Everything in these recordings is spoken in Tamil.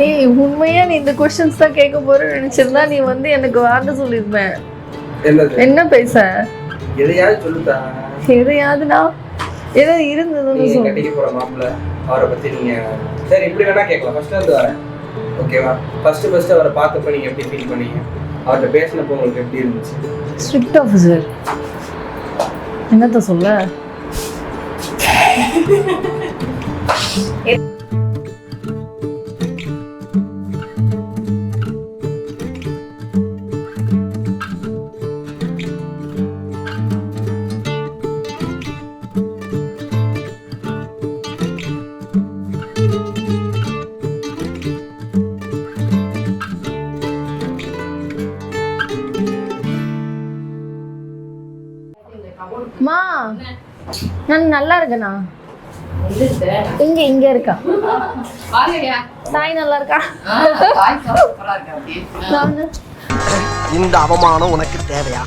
ஏய் உண்மையா நீ இந்த கொஸ்டின்ஸ் தான் கேட்க போறேன்னு நினைச்சிருந்தா நீ வந்து எனக்கு வார்த்தை சொல்லிருப்பேன். என்ன பேச எதையாவது சொல்லுதா? எதையாவதுனா ஏதோ இருந்ததுன்னு சொல்லு. கட்டிக்க போற மாப்பிள்ள அவரை பத்தி நீங்க சரி இப்படி வேணா கேட்கலாம். ஃபர்ஸ்ட் வந்து வரேன் ஓகேவா? ஃபர்ஸ்ட் அவரை பார்த்தப்ப நீங்க எப்படி ஃபீல் பண்ணீங்க? அவர்கிட்ட பேசினப்போ உங்களுக்கு எப்படி இருந்துச்சு? ஸ்ட்ரிக்ட் ஆஃபீஸர் என்னத்த சொல்ல? மா நான் நல்லா இருக்கேனா? இங்க இருக்கா சாய் நல்லா இருக்கா? இந்த அவமானம் உனக்கு தேவையா?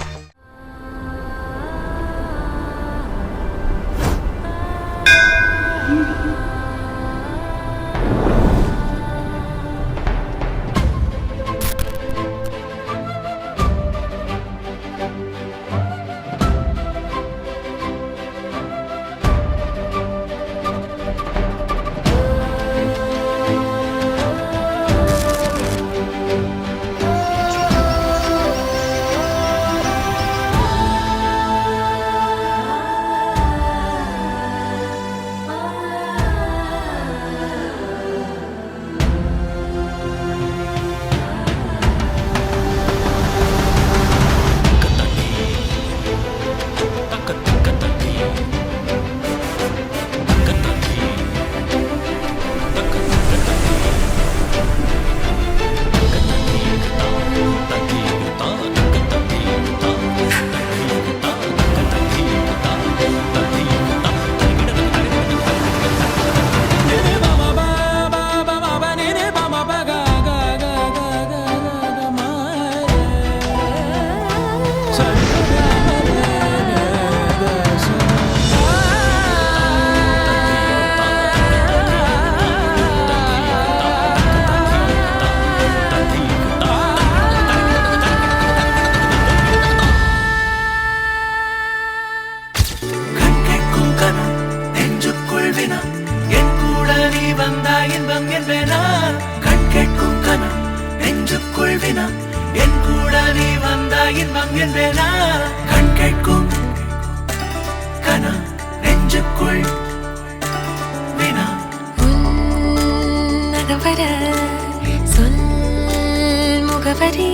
முகவரி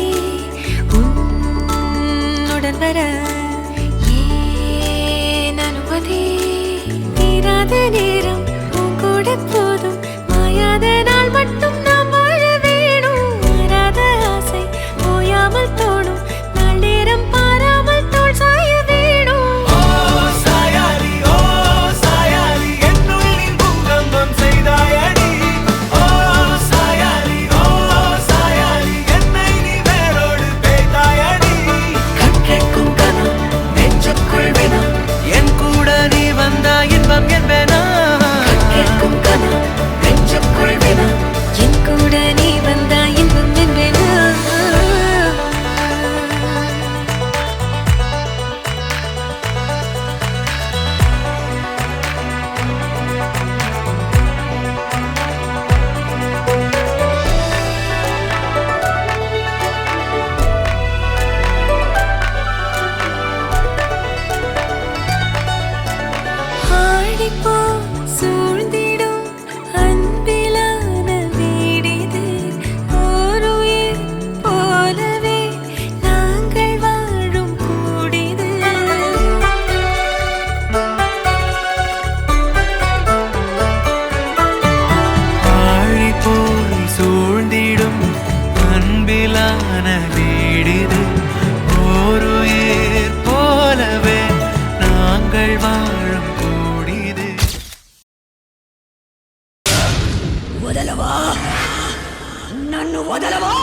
உன்னுடன் வர ஏன் அனுமதி? தீராத நேரம் உன் கூட போதும், மாயாத நாள் மட்டும் நாம் வாழ வேணும். மாறாத ஆசை ஓயாமல் தோணும், நாள் நேரம் பாராமல் தோல் சாய வேணும். వదలవా నన్ను వదలవా